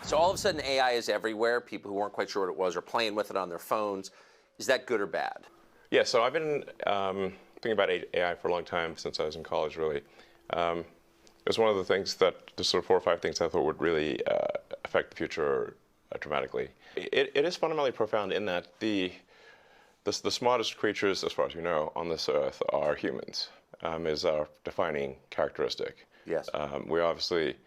So all of a sudden AI is everywhere. People who weren't quite sure what it was are playing with it on their phones. Is that good or bad? Yeah, so I've been thinking about AI for a long time, since I was in college, really. It was one of the things that, the sort of 4 or 5 things I thought would really affect the future dramatically. It is fundamentally profound in that the smartest creatures, as far as we know, on this earth are humans, is our defining characteristic. Yes. We're obviously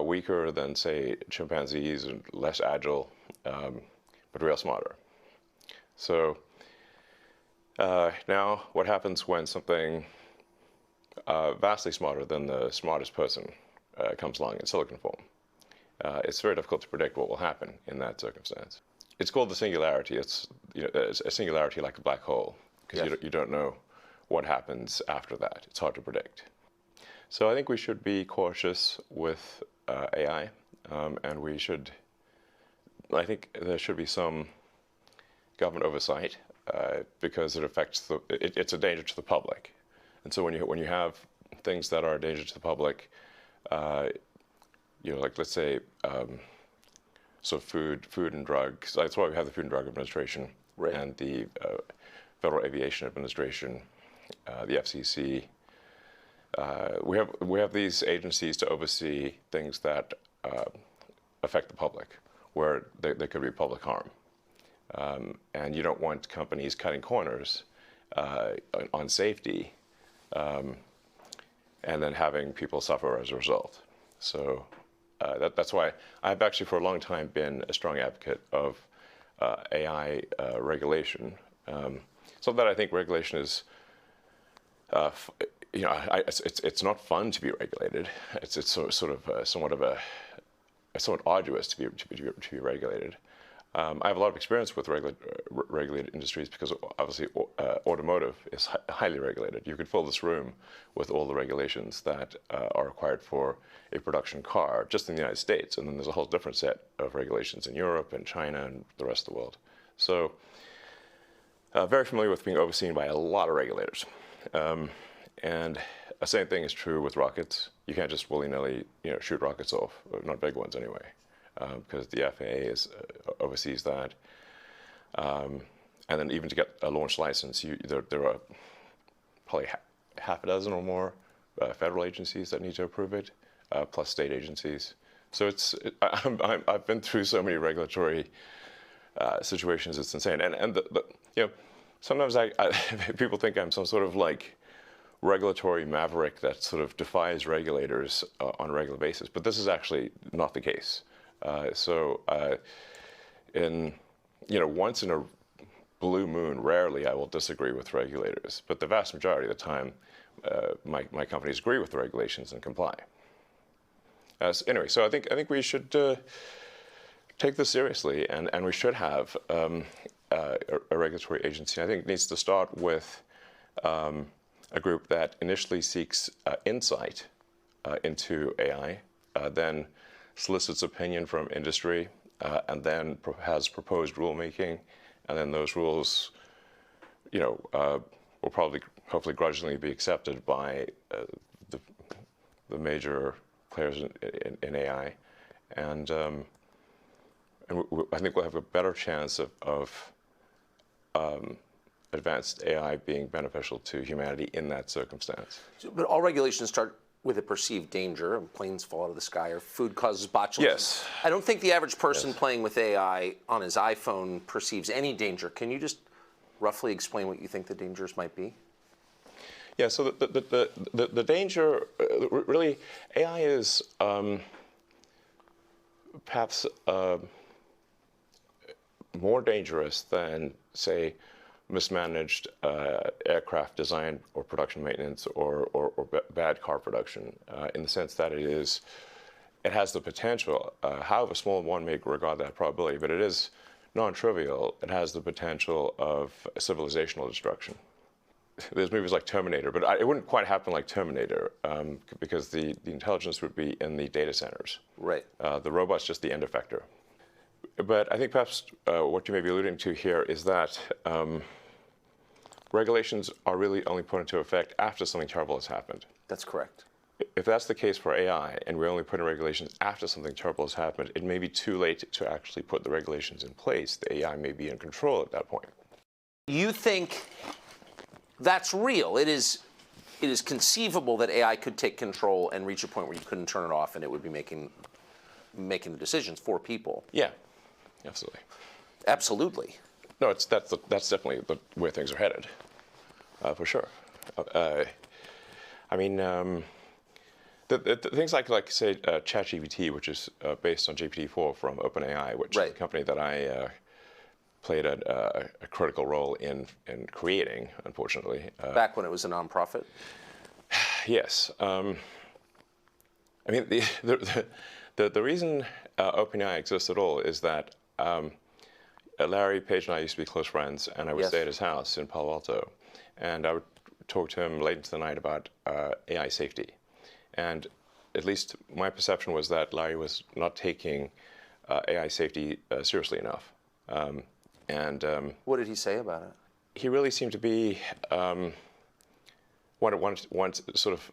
weaker than, say, chimpanzees and less agile, but we are smarter. So now what happens when something vastly smarter than the smartest person comes along in silicon form? It's very difficult to predict what will happen in that circumstance. It's called the singularity. It's, it's a singularity like a black hole, because you don't know what happens after that. It's hard to predict. So I think we should be cautious with AI, and I think there should be some government oversight, because it affects it's a danger to the public. And so when you have things that are a danger to the public, like, let's say, so food and drugs. That's why we have the Food and Drug Administration, right, and the Federal Aviation Administration, the FCC. We have these agencies to oversee things that affect the public, where there could be public harm. And you don't want companies cutting corners on safety, and then having people suffer as a result. So that's why I've actually for a long time been a strong advocate of AI regulation. So that I think regulation is, it's not fun to be regulated. It's somewhat arduous to be regulated. I have a lot of experience with regulated industries, because obviously automotive is highly regulated. You could fill this room with all the regulations that are required for a production car just in the United States, and then there's a whole different set of regulations in Europe and China and the rest of the world. So very familiar with being overseen by a lot of regulators. And the same thing is true with rockets. You can't just willy-nilly shoot rockets off, not big ones anyway. Because the FAA oversees that. And then even to get a launch license, there are probably half a dozen or more federal agencies that need to approve it, plus state agencies. So I've been through so many regulatory situations, it's insane. And sometimes people think I'm some sort of like regulatory maverick that sort of defies regulators on a regular basis, but this is actually not the case. Once in a blue moon, rarely I will disagree with regulators, but the vast majority of the time, my companies agree with the regulations and comply. Anyway, so I think we should take this seriously, and we should have a regulatory agency. I think it needs to start with a group that initially seeks insight into AI, then solicits opinion from industry, and then has proposed rulemaking, and then those rules, will probably, hopefully, grudgingly be accepted by the major players in AI, and I think we'll have a better chance of advanced AI being beneficial to humanity in that circumstance. But all regulations start with a perceived danger, and planes fall out of the sky, or food causes botulism. Yes. I don't think the average person playing with AI on his iPhone perceives any danger. Can you just roughly explain what you think the dangers might be? Yeah, so the danger, really, AI is perhaps more dangerous than, say, mismanaged aircraft design or production maintenance or bad car production, in the sense that it has the potential, however small one may regard that probability, but it is non-trivial. It has the potential of civilizational destruction. There's movies like Terminator, but it wouldn't quite happen like Terminator, because the intelligence would be in the data centers. Right. The robot's just the end effector. But I think perhaps what you may be alluding to here is that regulations are really only put into effect after something terrible has happened. That's correct. if that's the case for AI, and we only put in regulations after something terrible has happened, it may be too late to actually put the regulations in place. The AI may be in control at that point. You think that's real? It is conceivable that AI could take control and reach a point where you couldn't turn it off, and it would be making the decisions for people. Yeah, absolutely. Absolutely. No, that's definitely where things are headed, for sure. I mean, the things like say ChatGPT, which is based on GPT-4 from OpenAI, which is a company that I played a critical role in creating, unfortunately. Back when it was a nonprofit? Yes. I mean, the reason OpenAI exists at all is that Larry Page and I used to be close friends, and I would stay at his house in Palo Alto, and I would talk to him late into the night about AI safety. And at least my perception was that Larry was not taking AI safety seriously enough. What did he say about it? He really seemed to be want sort of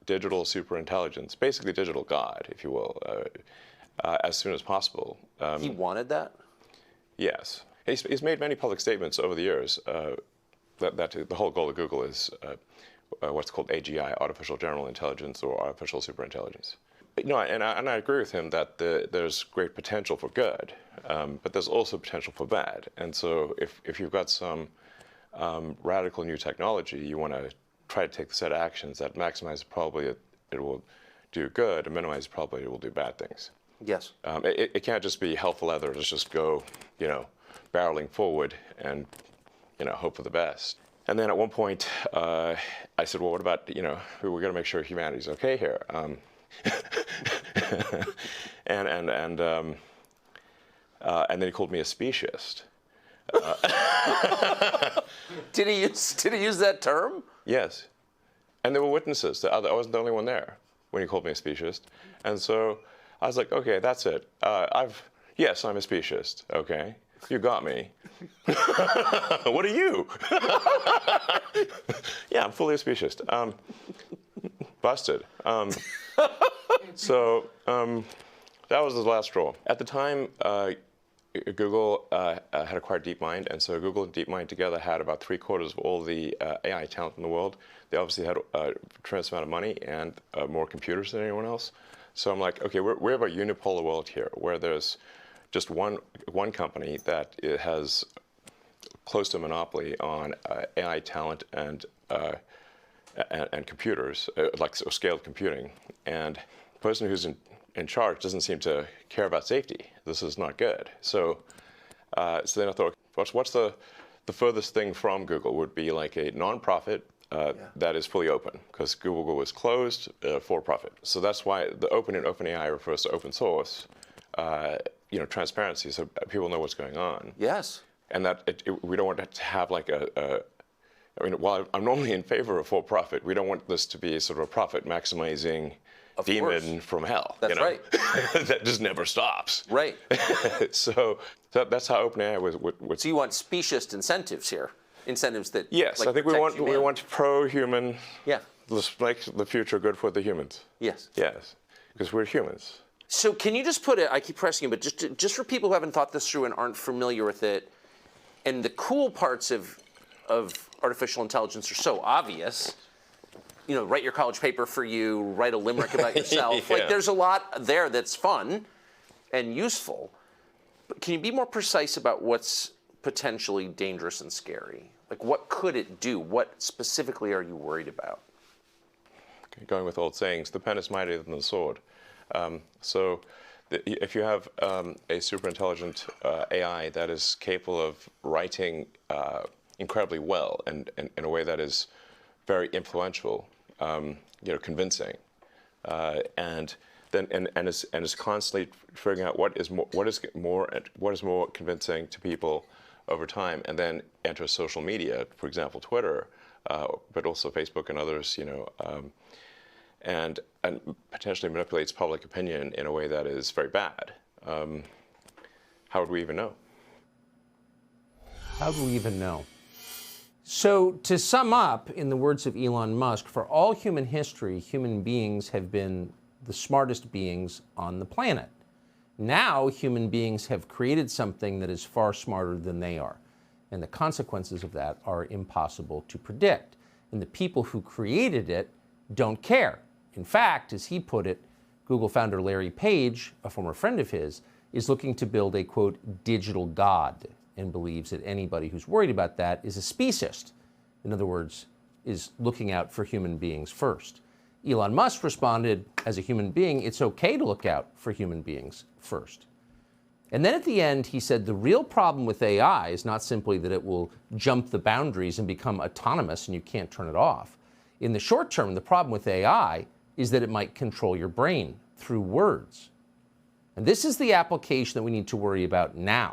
digital superintelligence, basically digital God, if you will, as soon as possible. He wanted that? Yes. He's made many public statements over the years that the whole goal of Google is what's called AGI, artificial general intelligence, or artificial superintelligence. You know, and I agree with him that there's great potential for good, but there's also potential for bad. And so if you've got some radical new technology, you want to try to take the set of actions that maximize the probability it will do good and minimize the probability it will do bad things. Yes. It can't just be hell for leather to just go, you know, barreling forward and, you know, hope for the best. And then at one point, I said, well, what about, you know, we're going to make sure humanity's okay here. And then he called me a speciesist. Did he use that term? Yes. And there were witnesses. I wasn't the only one there when he called me a speciesist. And so I was like, okay, that's it. Yes, I'm a speciesist. Okay. You got me. What are you? Yeah, I'm fully a speciesist. Busted. So that was the last straw. At the time, Google had acquired DeepMind, and so Google and DeepMind together had about 3/4 of all the AI talent in the world. They obviously had a tremendous amount of money and more computers than anyone else. So I'm like, okay, we have a unipolar world here, where there's just one company that has close to a monopoly on AI talent and computers, like scaled computing. And the person who's in charge doesn't seem to care about safety. This is not good. So then I thought, what's the furthest thing from Google would be like a nonprofit that is fully open, because Google was closed for profit. So that's why the open in OpenAI refers to open source, you know, transparency, so people know what's going on. Yes. And that we don't want to have like I mean, while I'm normally in favor of for-profit, we don't want this to be sort of a profit-maximizing demon from hell. That's right. That just never stops. Right. So that's how OpenAI would. So you want speciesist incentives here, incentives that. Yes, like, I think we want pro-human. Yeah. Let's make the future good for the humans. Yes. Yes, because we're humans. So can you just put it? I keep pressing you, but just for people who haven't thought this through and aren't familiar with it, and the cool parts of artificial intelligence are so obvious. You know, write your college paper for you, write a limerick about yourself. Yeah. Like, there's a lot there that's fun and useful. But can you be more precise about what's potentially dangerous and scary? Like, what could it do? What specifically are you worried about? Going with old sayings, the pen is mightier than the sword. So if you have a super intelligent AI that is capable of writing incredibly well and in a way that is very influential, you know, convincing, and is constantly figuring out what is more convincing to people over time, and then enters social media, for example, Twitter, but also Facebook and others, you know, and potentially manipulates public opinion in a way that is very bad. How would we even know? How do we even know? So to sum up, in the words of Elon Musk, for all human history, human beings have been the smartest beings on the planet. Now human beings have created something that is far smarter than they are. And the consequences of that are impossible to predict. And the people who created it don't care. In fact, as he put it, Google founder Larry Page, a former friend of his, is looking to build a, quote, digital god, and believes that anybody who's worried about that is a speciesist. In other words, is looking out for human beings first. Elon Musk responded, as a human being, it's okay to look out for human beings first. And then at the end, he said the real problem with AI is not simply that it will jump the boundaries and become autonomous and you can't turn it off. In the short term, the problem with AI is that it might control your brain through words. And this is the application that we need to worry about now.